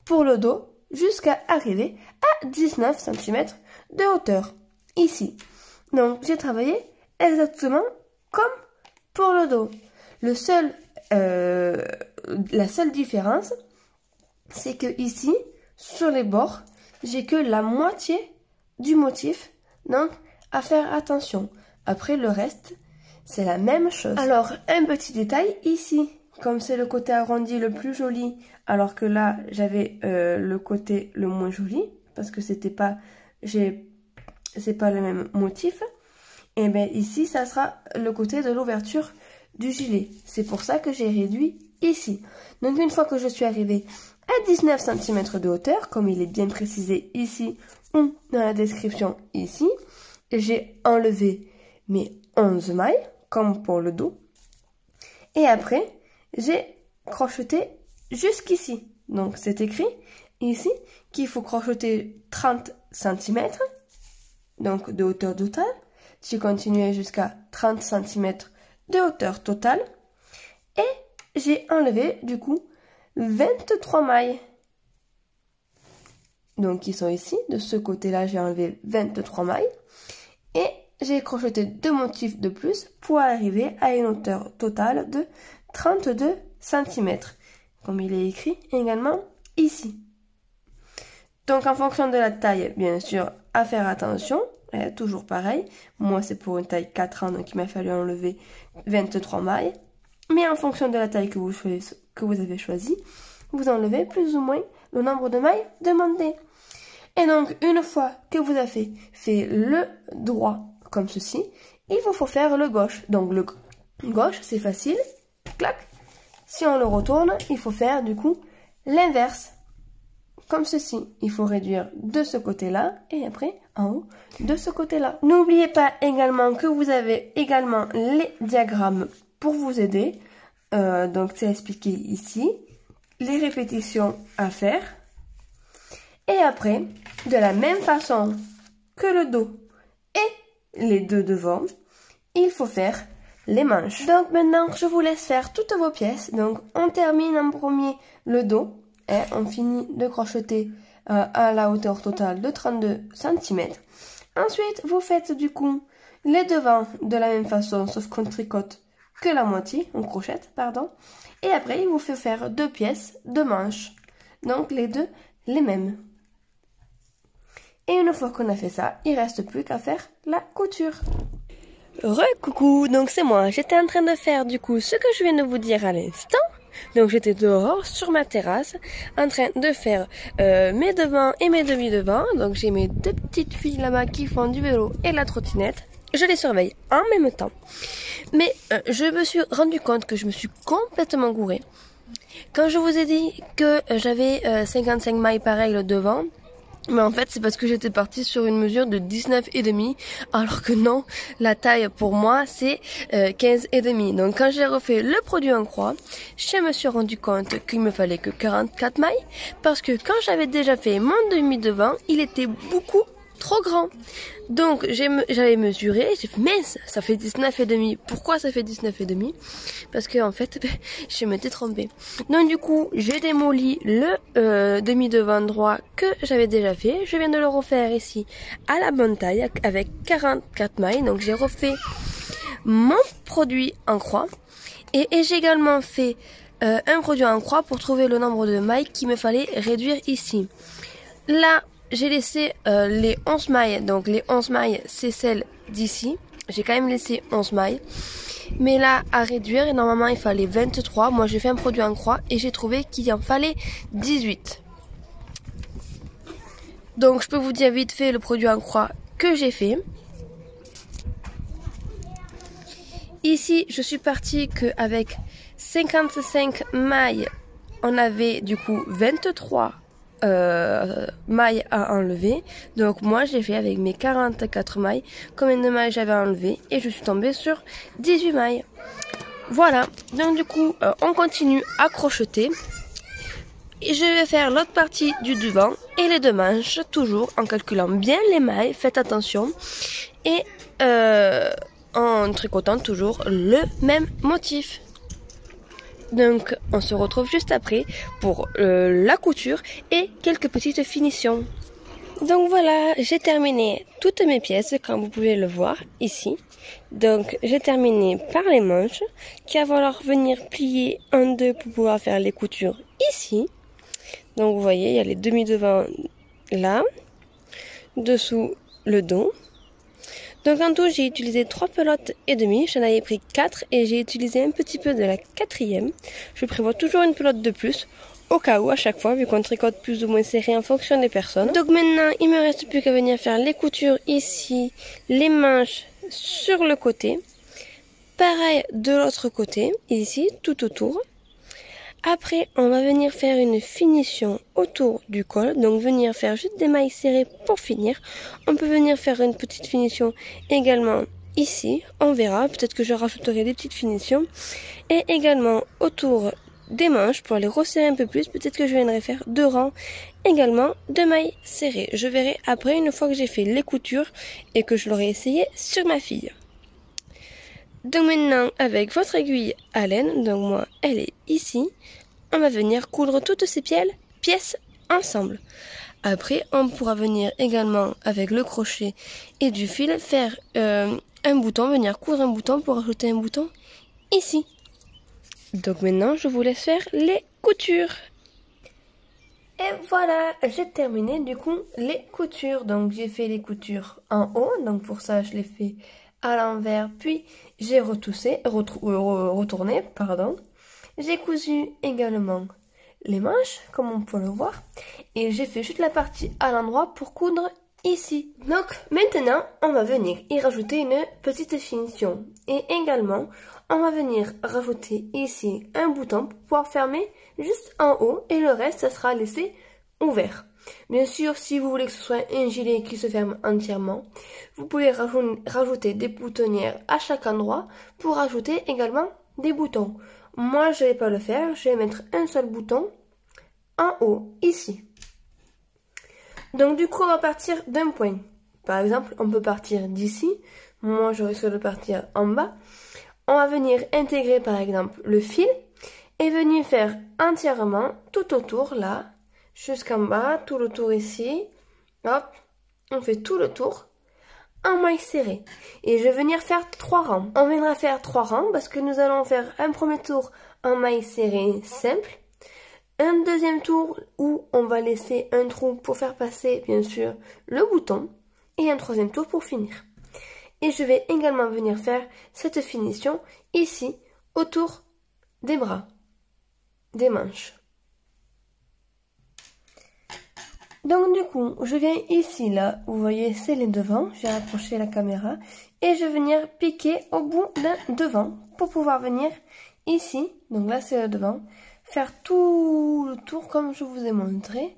pour le dos jusqu'à arriver à 19 cm de hauteur. Ici. Donc j'ai travaillé exactement comme pour le dos. La seule différence, c'est que ici, sur les bords, j'ai que la moitié du motif. Donc, à faire attention. Après, le reste, c'est la même chose. Alors, un petit détail ici. Comme c'est le côté arrondi le plus joli, alors que là, j'avais le côté le moins joli, parce que c'est pas le même motif. Et bien ici, ça sera le côté de l'ouverture du gilet. C'est pour ça que j'ai réduit ici. Donc une fois que je suis arrivée à 19 cm de hauteur, comme il est bien précisé ici ou dans la description ici, j'ai enlevé mes 11 mailles, comme pour le dos. Et après, j'ai crocheté jusqu'ici. Donc c'est écrit ici qu'il faut crocheter 30 cm, donc de hauteur totale. J'ai continué jusqu'à 30 cm de hauteur totale. Et j'ai enlevé du coup 23 mailles. Donc qui sont ici. De ce côté-là, j'ai enlevé 23 mailles. Et j'ai crocheté 2 motifs de plus pour arriver à une hauteur totale de 32 cm. Comme il est écrit également ici. Donc en fonction de la taille, bien sûr, à faire attention. Toujours pareil, moi c'est pour une taille 4 ans, donc il m'a fallu enlever 23 mailles. Mais en fonction de la taille que vous avez choisi, vous enlevez plus ou moins le nombre de mailles demandé. Et donc une fois que vous avez fait le droit comme ceci, il vous faut faire le gauche. Donc le gauche c'est facile, clac. Si on le retourne, il faut faire du coup l'inverse. Comme ceci, il faut réduire de ce côté-là et après en haut de ce côté-là. N'oubliez pas également que vous avez également les diagrammes pour vous aider. Donc c'est expliqué ici. Les répétitions à faire. Et après, de la même façon que le dos et les deux devants, il faut faire les manches. Donc maintenant, je vous laisse faire toutes vos pièces. Donc on termine en premier le dos. Et on finit de crocheter à la hauteur totale de 32 cm. Ensuite, vous faites du coup les devants de la même façon, sauf qu'on tricote que la moitié, on crochette, pardon. Et après, il vous fait faire 2 pièces de manches. Donc les deux, les mêmes. Et une fois qu'on a fait ça, il ne reste plus qu'à faire la couture. Re-coucou, donc c'est moi. J'étais en train de faire du coup ce que je viens de vous dire à l'instant. Donc j'étais dehors sur ma terrasse en train de faire mes devants et mes demi-devants. Donc j'ai mes 2 petites filles là-bas qui font du vélo et la trottinette. Je les surveille en même temps. Mais je me suis rendu compte que je me suis complètement gourée. Quand je vous ai dit que j'avais 55 mailles pareilles le devant, mais en fait c'est parce que j'étais partie sur une mesure de 19,5 alors que non, la taille pour moi c'est 15,5. Donc quand j'ai refait le produit en croix, je me suis rendu compte qu'il me fallait que 44 mailles parce que quand j'avais déjà fait mon demi-devant, il était beaucoup trop grand. Donc j'avais mesuré, j'ai fait mince, ça fait 19,5. Pourquoi ça fait 19,5? Parce que en fait, je m'étais trompée. Donc du coup, j'ai démoli le demi-devant droit que j'avais déjà fait. Je viens de le refaire ici à la bonne taille avec 44 mailles. Donc j'ai refait mon produit en croix. Et j'ai également fait un produit en croix pour trouver le nombre de mailles qu'il me fallait réduire ici. Là, j'ai laissé les 11 mailles, donc les 11 mailles c'est celles d'ici, j'ai quand même laissé 11 mailles, mais là à réduire, et normalement il fallait 23, moi j'ai fait un produit en croix et j'ai trouvé qu'il en fallait 18. Donc je peux vous dire vite fait le produit en croix que j'ai fait. Ici, je suis partie qu'avec 55 mailles, on avait du coup 23 mailles à enlever. Donc moi, j'ai fait avec mes 44 mailles combien de mailles j'avais enlevé et je suis tombée sur 18 mailles. Voilà, donc du coup, on continue à crocheter. Et je vais faire l'autre partie du devant et les deux manches, toujours en calculant bien les mailles, faites attention. Et en tricotant toujours le même motif. Donc on se retrouve juste après pour la couture et quelques petites finitions. Donc voilà, j'ai terminé toutes mes pièces comme vous pouvez le voir ici. Donc j'ai terminé par les manches qui va falloir venir plier en deux pour pouvoir faire les coutures ici. Donc vous voyez, il y a les demi-devants là, dessous le dos. Donc en tout, j'ai utilisé 3 pelotes et demie, j'en avais pris 4 et j'ai utilisé un petit peu de la 4e. Je prévois toujours une pelote de plus, au cas où à chaque fois, vu qu'on tricote plus ou moins serré en fonction des personnes. Donc maintenant, il me reste plus qu'à venir faire les coutures ici, les manches sur le côté. Pareil de l'autre côté, ici, tout autour. Après, on va venir faire une finition autour du col, donc venir faire juste des mailles serrées pour finir. On peut venir faire une petite finition également ici, on verra, peut-être que je rajouterai des petites finitions. Et également autour des manches pour les resserrer un peu plus, peut-être que je viendrai faire 2 rangs également de mailles serrées. Je verrai après une fois que j'ai fait les coutures et que je l'aurai essayé sur ma fille. Donc maintenant, avec votre aiguille à laine, donc moi, elle est ici, on va venir coudre toutes ces pièces ensemble. Après, on pourra venir également, avec le crochet et du fil, faire un bouton, venir coudre un bouton pour ajouter un bouton ici. Donc maintenant, je vous laisse faire les coutures. Et voilà, j'ai terminé du coup les coutures. Donc j'ai fait les coutures en haut, donc pour ça je les fais à l'envers, puis j'ai retourné, pardon. J'ai cousu également les manches, comme on peut le voir, et j'ai fait juste la partie à l'endroit pour coudre ici. Donc maintenant, on va venir y rajouter une petite finition, et également, on va venir rajouter ici un bouton pour pouvoir fermer juste en haut, et le reste, ça sera laissé ouvert. Bien sûr, si vous voulez que ce soit un gilet qui se ferme entièrement, vous pouvez rajouter des boutonnières à chaque endroit pour rajouter également des boutons. Moi, je ne vais pas le faire, je vais mettre un seul bouton en haut, ici. Donc du coup, on va partir d'un point. Par exemple, on peut partir d'ici. Moi, je risque de partir en bas. On va venir intégrer par exemple le fil et venir faire entièrement tout autour là, jusqu'en bas, tout le tour ici. Hop, on fait tout le tour en maille serrée. Et je vais venir faire 3 rangs. On viendra faire 3 rangs parce que nous allons faire un premier tour en maille serrée simple. Un deuxième tour où on va laisser un trou pour faire passer bien sûr le bouton. Et un troisième tour pour finir. Et je vais également venir faire cette finition ici autour des bras, des manches. Donc du coup, je viens ici, là, vous voyez, c'est les devants, j'ai rapproché la caméra, et je vais venir piquer au bout d'un devant, pour pouvoir venir ici, donc là c'est le devant, faire tout le tour comme je vous ai montré,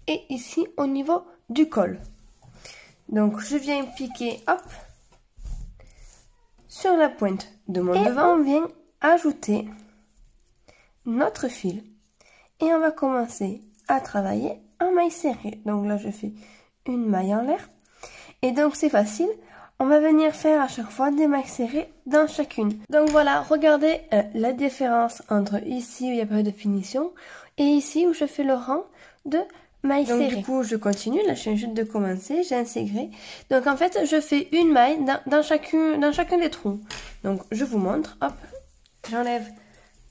et ici au niveau du col. Donc je viens piquer, hop, sur la pointe de mon devant, on vient ajouter notre fil, et on va commencer à travailler en maille serrée. Donc là je fais une maille en l'air et donc c'est facile, on va venir faire à chaque fois des mailles serrées dans chacune. Donc voilà, regardez la différence entre ici où il n'y a pas de finition et ici où je fais le rang de mailles serrées. Du coup je continue, là je viens juste de commencer, j'ai intégré. Donc en fait je fais une maille dans chacun des trous. Donc je vous montre, hop, j'enlève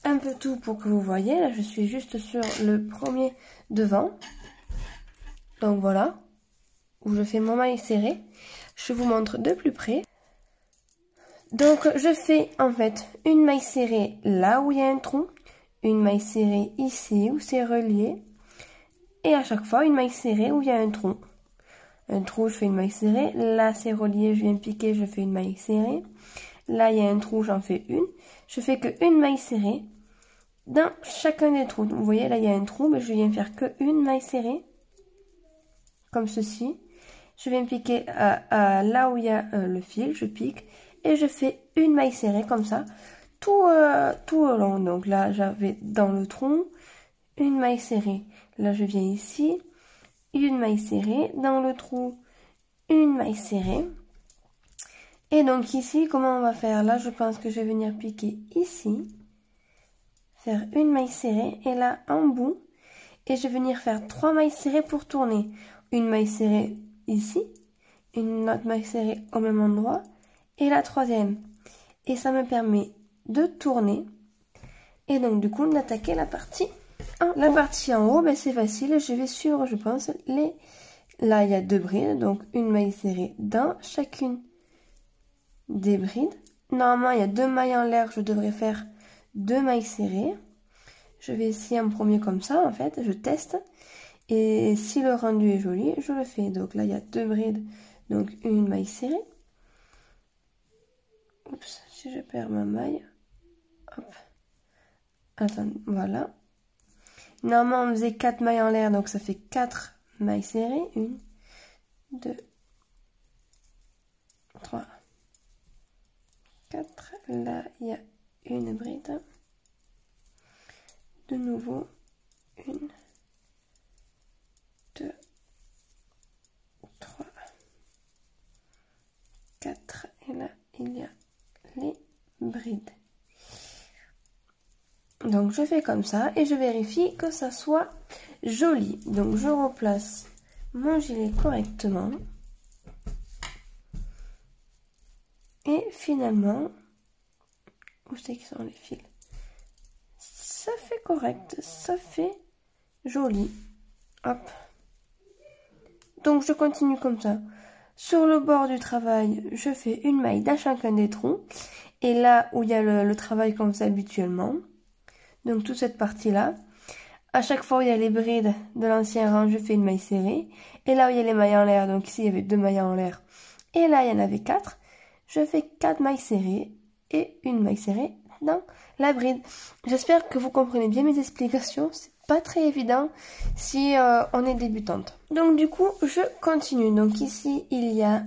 un peu tout pour que vous voyez. Là je suis juste sur le premier devant. Donc voilà, où je fais mon maille serrée. Je vous montre de plus près. Donc je fais en fait une maille serrée là où il y a un trou, une maille serrée ici où c'est relié, et à chaque fois une maille serrée où il y a un trou. Un trou, je fais une maille serrée, là c'est relié, je viens piquer, je fais une maille serrée. Là, il y a un trou, j'en fais une. Je fais que une maille serrée dans chacun des trous. Donc, vous voyez, là, il y a un trou, mais je viens faire que une maille serrée. Comme ceci. Je viens piquer là où il y a le fil, je pique. Et je fais une maille serrée comme ça. Tout au long. Donc là, j'avais dans le tronc une maille serrée. Là, je viens ici. Une maille serrée. Dans le trou, une maille serrée. Et donc ici, comment on va faire? Là, je pense que je vais venir piquer ici. Faire une maille serrée. Et là, en bout. Et je vais venir faire 3 mailles serrées pour tourner. Une maille serrée ici. Une autre maille serrée au même endroit. Et la troisième. Et ça me permet de tourner. Et donc, du coup, d'attaquer la partie en haut. La partie en haut, ben, c'est facile. Je vais suivre, je pense, Là, il y a 2 brides. Donc, une maille serrée dans chacune des brides. Normalement, il y a 2 mailles en l'air. Je devrais faire 2 mailles serrées. Je vais essayer en premier comme ça, en fait. Je teste. Et si le rendu est joli, je le fais. Donc là, il y a 2 brides. Donc, une maille serrée. Oups, si je perds ma maille. Hop. Attends, voilà. Normalement, on faisait 4 mailles en l'air. Donc, ça fait 4 mailles serrées. 1, 2, 3, 4. Là, il y a une bride. De nouveau, 1, 2, 3, 4. Et là, il y a les brides. Donc, je fais comme ça et je vérifie que ça soit joli. Donc, je replace mon gilet correctement. Et finalement, où c'est qu'ils sont les fils? Ça fait correct, ça fait joli. Hop. Donc, je continue comme ça. Sur le bord du travail, je fais une maille dans chacun des trous. Et là où il y a le travail comme ça habituellement. Donc, toute cette partie-là. À chaque fois où il y a les brides de l'ancien rang, je fais une maille serrée. Et là où il y a les mailles en l'air, donc ici il y avait 2 mailles en l'air. Et là, il y en avait 4. Je fais 4 mailles serrées et une maille serrée dans la bride. J'espère que vous comprenez bien mes explications. C'est pas très évident si on est débutante. Donc du coup, je continue. Donc ici, il y a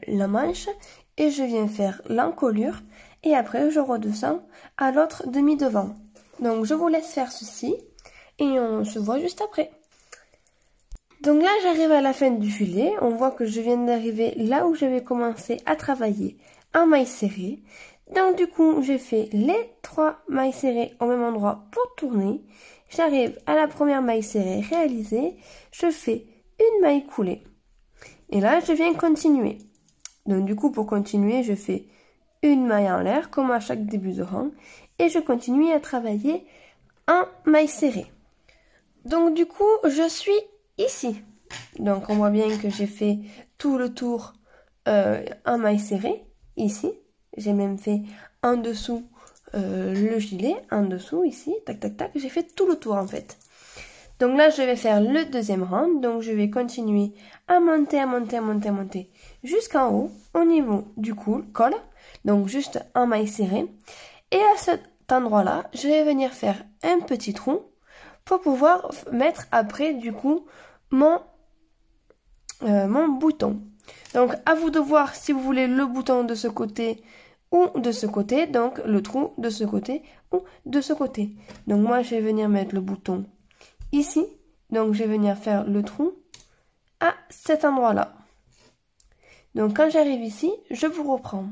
la manche et je viens faire l'encolure. Et après, je redescends à l'autre demi-devant. Donc je vous laisse faire ceci et on se voit juste après. Donc là, j'arrive à la fin du filet. On voit que je viens d'arriver là où je vais commencer à travailler en maille serrée. Donc du coup, j'ai fait les 3 mailles serrées au même endroit pour tourner. J'arrive à la première maille serrée réalisée. Je fais une maille coulée. Et là, je viens continuer. Donc du coup, pour continuer, je fais une maille en l'air, comme à chaque début de rang. Et je continue à travailler en maille serrée. Donc du coup, je suis ici. Donc on voit bien que j'ai fait tout le tour en maille serrée, ici. J'ai même fait en dessous le gilet, en dessous ici, tac tac tac. J'ai fait tout le tour en fait. Donc là, je vais faire le deuxième rang. Donc je vais continuer à monter, à monter, à monter, à monter jusqu'en haut, au niveau du col. Donc juste en maille serrée. Et à cet endroit-là, je vais venir faire un petit trou pour pouvoir mettre après du coup mon bouton. Donc à vous de voir si vous voulez le bouton de ce côté ou de ce côté, donc le trou de ce côté ou de ce côté. Donc moi je vais venir mettre le bouton ici, donc je vais venir faire le trou à cet endroit-là. Donc quand j'arrive ici, je vous reprends.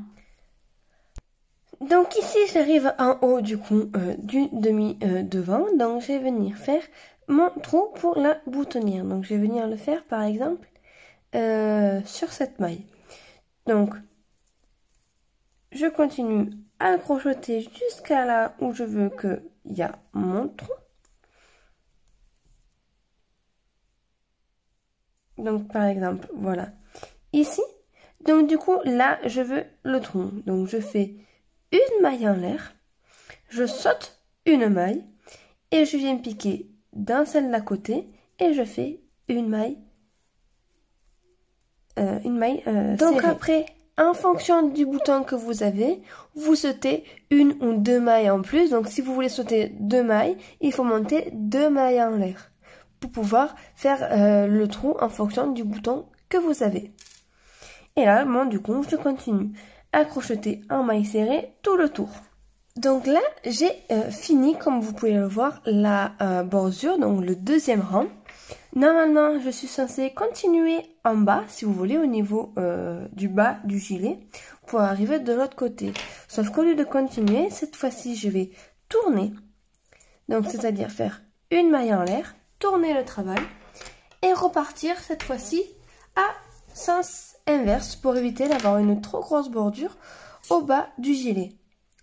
Donc ici j'arrive en haut du coup du demi-devant, donc je vais venir faire mon trou pour la boutonnière. Donc je vais venir le faire par exemple sur cette maille. Donc je continue à crocheter jusqu'à là où je veux qu'il y a mon trou. Donc par exemple voilà ici. Donc du coup là je veux le trou. Donc je fais une maille en l'air, je saute une maille et je viens piquer dans celle d'à côté et je fais une maille donc serrée. Après en fonction du bouton que vous avez, vous sautez une ou deux mailles en plus. Donc si vous voulez sauter 2 mailles, il faut monter 2 mailles en l'air pour pouvoir faire le trou en fonction du bouton que vous avez. Et là, moi du coup, je continue à crocheter en maille serrée tout le tour. Donc là, j'ai fini, comme vous pouvez le voir, la bordure, donc le deuxième rang. Normalement, je suis censée continuer en bas, si vous voulez, au niveau du bas du gilet, pour arriver de l'autre côté. Sauf qu'au lieu de continuer, cette fois-ci, je vais tourner. Donc, c'est-à-dire faire une maille en l'air, tourner le travail, et repartir cette fois-ci à sens inverse pour éviter d'avoir une trop grosse bordure au bas du gilet.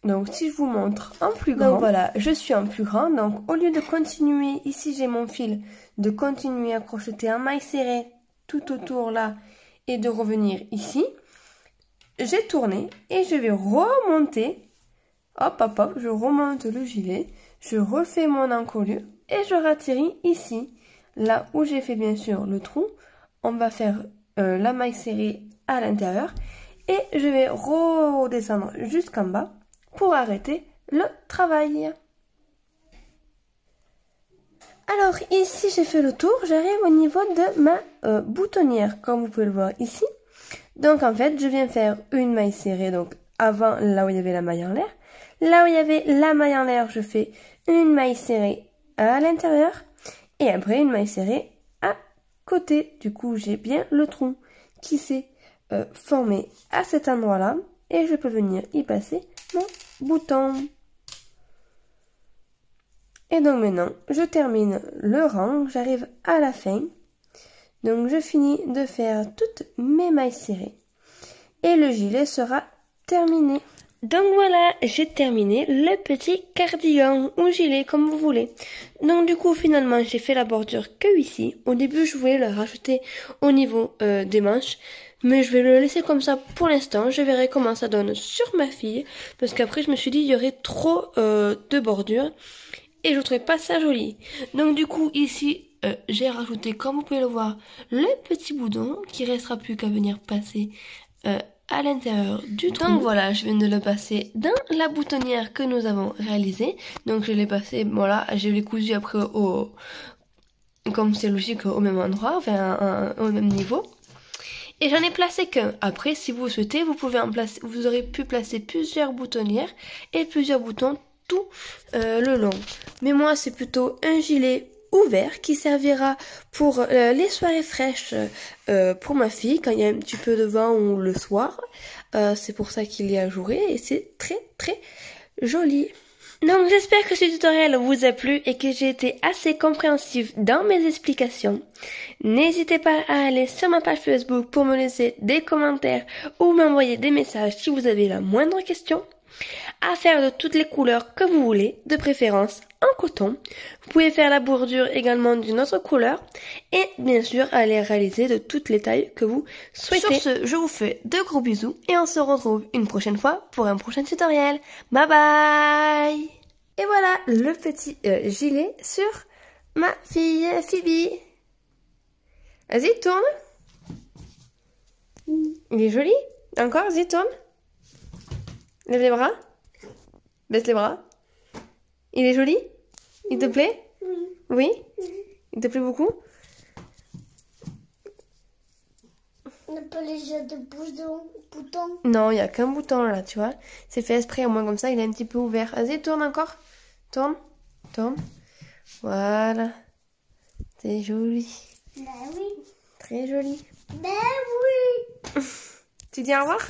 Donc si je vous montre en plus grand, donc voilà, je suis en plus grand, donc au lieu de continuer, ici j'ai mon fil, de continuer à crocheter en maille serrée tout autour là et de revenir ici, j'ai tourné et je vais remonter, hop hop hop, je remonte le gilet, je refais mon encolure et je ratterris ici, là où j'ai fait bien sûr le trou, on va faire la maille serrée à l'intérieur et je vais redescendre jusqu'en bas pour arrêter le travail. Alors ici j'ai fait le tour, j'arrive au niveau de ma boutonnière comme vous pouvez le voir ici. Donc en fait je viens faire une maille serrée donc avant là où il y avait la maille en l'air. Là où il y avait la maille en l'air je fais une maille serrée à l'intérieur et après une maille serrée à côté. Du coup j'ai bien le trou qui s'est formé à cet endroit là et je peux venir y passer mon bouton. Et donc maintenant je termine le rang, j'arrive à la fin, donc je finis de faire toutes mes mailles serrées et le gilet sera terminé. Donc voilà, j'ai terminé le petit cardigan ou gilet comme vous voulez. Donc du coup finalement j'ai fait la bordure que ici. Au début je voulais la rajouter au niveau des manches, mais je vais le laisser comme ça pour l'instant. Je verrai comment ça donne sur ma fille, parce qu'après je me suis dit il y aurait trop de bordure et je trouvais pas ça joli. Donc du coup ici j'ai rajouté, comme vous pouvez le voir, le petit boudon qui restera plus qu'à venir passer à l'intérieur du trou. Donc voilà, je viens de le passer dans la boutonnière que nous avons réalisée. Donc je l'ai passé, voilà, je l'ai cousu après comme c'est logique, au même endroit, enfin au même niveau. Et j'en ai placé qu'un. Après, si vous souhaitez, vous pouvez en placer, vous aurez pu placer plusieurs boutonnières et plusieurs boutons tout le long. Mais moi, c'est plutôt un gilet ouvert qui servira pour les soirées fraîches pour ma fille quand il y a un petit peu de vent ou le soir. C'est pour ça qu'il est ajouré et c'est très très joli. Donc j'espère que ce tutoriel vous a plu et que j'ai été assez compréhensive dans mes explications. N'hésitez pas à aller sur ma page Facebook pour me laisser des commentaires ou m'envoyer des messages si vous avez la moindre question. À faire de toutes les couleurs que vous voulez, de préférence en coton. Vous pouvez faire la bordure également d'une autre couleur et bien sûr à les réaliser de toutes les tailles que vous souhaitez. Sur ce, je vous fais de gros bisous et on se retrouve une prochaine fois pour un prochain tutoriel. Bye bye! Et voilà le petit gilet sur ma fille Phoebe. Vas-y, tourne. Il est joli. Encore, vas-y, tourne. Lève les bras. Baisse les bras. Il est joli? Il te plaît? Oui. Il te plaît beaucoup? On n'a pas les jeux de boutons. Non, il n'y a qu'un bouton là, tu vois. C'est fait exprès, au moins comme ça, il est un petit peu ouvert. Vas-y, tourne encore. Tourne. Tourne. Voilà. C'est joli. Ben oui. Très joli. Ben oui. Tu dis au revoir?